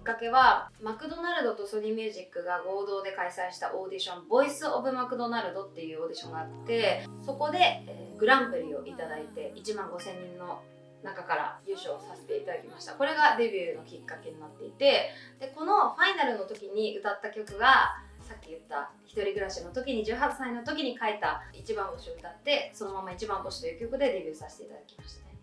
っかけはマクドナルドとソニーミュージックが合同で開催したオーディション、ボイスオブマクドナルドっていうオーディションがあって、そこで、グランプリをいただいて1万5000人の中から優勝させていただきました。これがデビューのきっかけになっていて、でこのファイナルの時に歌った曲がさっき言った一人暮らしの時に18歳の時に書いた一番星を歌って、そのまま一番星という曲でデビューさせていただきましたね。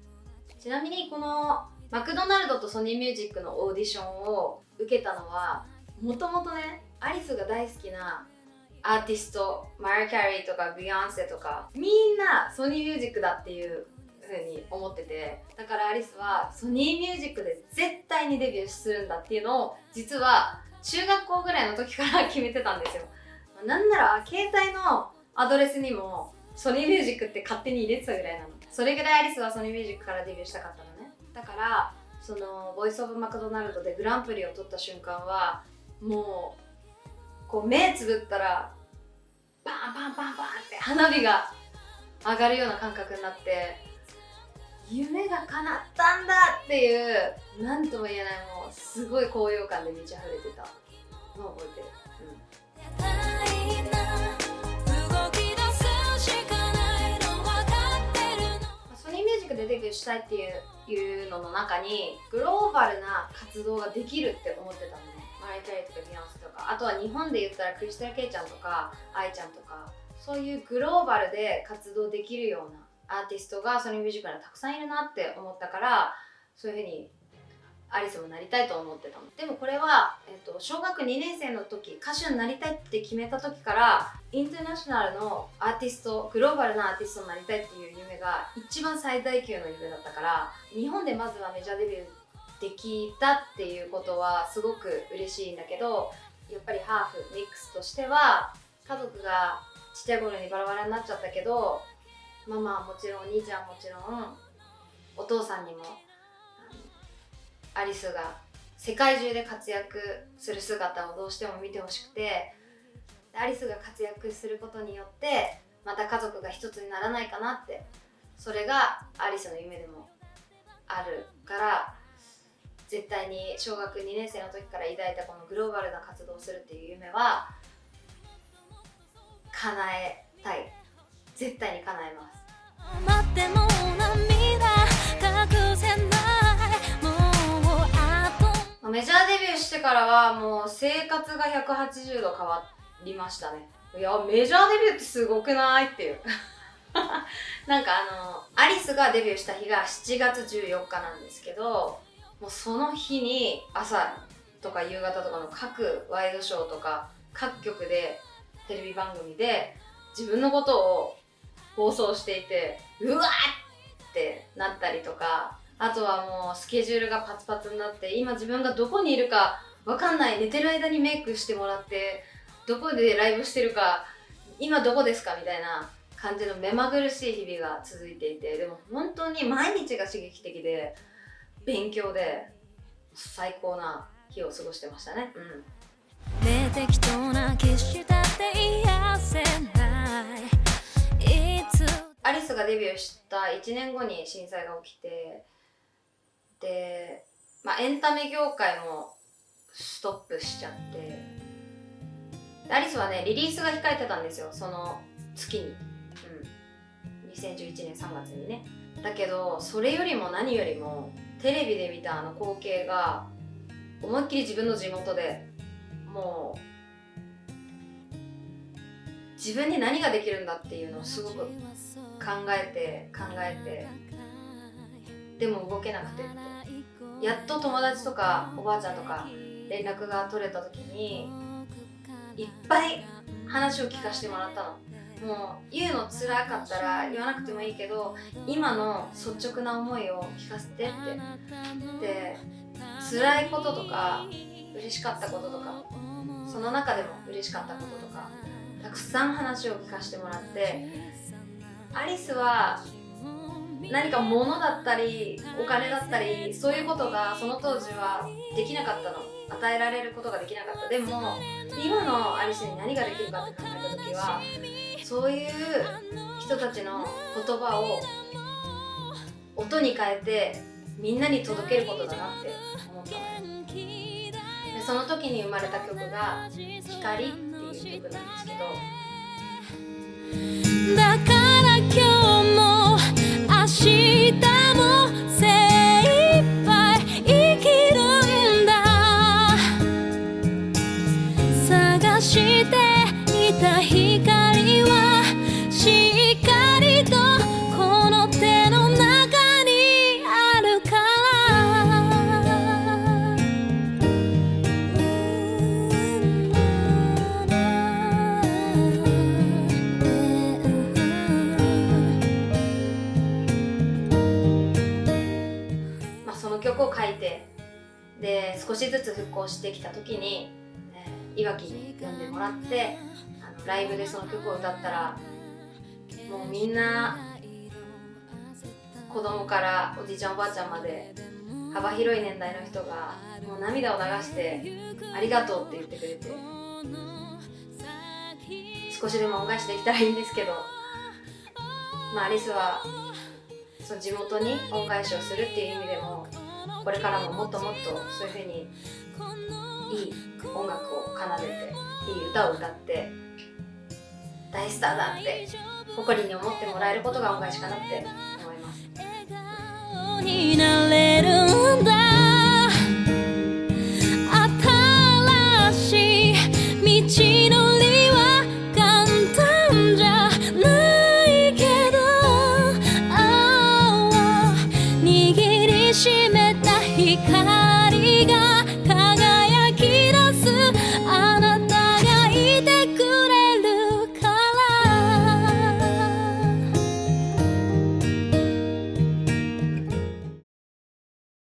ちなみにこのマクドナルドとソニーミュージックのオーディションを受けたのは、もともとね、アリスが大好きなアーティスト、マリア・キャリーとかビヨンセとかみんなソニーミュージックだっていう風に思ってて、だからアリスはソニーミュージックで絶対にデビューするんだっていうのを実は中学校ぐらいの時から決めてたんですよ。なんなら携帯のアドレスにもソニーミュージックって勝手に入れてたぐらいなの。それぐらいアリスはソニーミュージックからデビューしたかったのね。だからそのボイスオブマクドナルドでグランプリを取った瞬間はもうこう目つぶったらバンバンバンバンって花火が上がるような感覚になって、夢が叶ったんだっていう何とも言えない、もうすごい高揚感で満ち溢れてたのを覚えてる。ソニーミュージックでデビューしたいっていうのの中にグローバルな活動ができるって思ってたのね。マリア・キャリーとかビヨンセとか、あとは日本で言ったらクリステル・ケイちゃんとかアイちゃんとか、そういうグローバルで活動できるようなアーティストがソニーミュージックにはたくさんいるなって思ったから、そういう風にアリスもなりたいと思ってたの。でもこれは、小学2年生の時歌手になりたいって決めた時からインターナショナルのアーティスト、グローバルなアーティストになりたいっていう夢が一番最大級の夢だったから、日本でまずはメジャーデビューできたっていうことはすごく嬉しいんだけど、やっぱりハーフミックスとしては家族がちっちゃい頃にバラバラになっちゃったけど、ママはもちろん、お兄ちゃんはもちろん、お父さんにもアリスが世界中で活躍する姿をどうしても見てほしくて、アリスが活躍することによってまた家族が一つにならないかなって、それがアリスの夢でもあるから、絶対に小学2年生の時から抱いたこのグローバルな活動をするっていう夢は叶えたい。絶対に叶えます。メジャーデビューしてからはもう生活が180度変わりましたね。いや、メジャーデビューってすごくないっていうなんかアリスがデビューした日が7月14日なんですけど、もうその日に朝とか夕方とかの各ワイドショーとか各局でテレビ番組で自分のことを放送していて、うわーってなったりとか、あとはもうスケジュールがパツパツになって、今自分がどこにいるかわかんない、寝てる間にメイクしてもらってどこでライブしてるか、今どこですかみたいな感じの目まぐるしい日々が続いていて、でも本当に毎日が刺激的で勉強で最高な日を過ごしてましたね。適当な景色だって癒せない。アリスがデビューした1年後に震災が起きて、で、エンタメ業界もストップしちゃって、アリスはねリリースが控えてたんですよ、その月に、2011年3月にね。だけどそれよりも何よりもテレビで見たあの光景が思いっきり自分の地元で、もう自分に何ができるんだっていうのをすごく考えてでも動けなくてって、やっと友達とかおばあちゃんとか連絡が取れた時にいっぱい話を聞かせてもらったの。もう言うの辛かったら言わなくてもいいけど、今の率直な思いを聞かせてって。で、辛いこととか嬉しかったこととか、その中でも嬉しかったこととかたくさん話を聞かせてもらって、アリスは何か物だったりお金だったりそういうことがその当時はできなかったの。与えられることができなかった。でも今のアリスに何ができるかって考えた時は、そういう人たちの言葉を音に変えてみんなに届けることだなって思ったのね。その時に生まれた曲が「光」っていう曲なんですけど、だから今日も明日も精一杯生きるんだ。探していた光はしっかりとこの手の中にあるから。その曲を書いて、で少しずつ復興してきた時に、いわきに呼んでもらって、ライブでその曲を歌ったら、もうみんな子供からおじいちゃんおばあちゃんまで幅広い年代の人がもう涙を流してありがとうって言ってくれて、少しでも恩返しできたらいいんですけど、アリスはその地元に恩返しをするっていう意味でも、これからももっともっとそういう風にいい音楽を奏でて、いい歌を歌って大スターだって誇りに思ってもらえることが恩返しかなって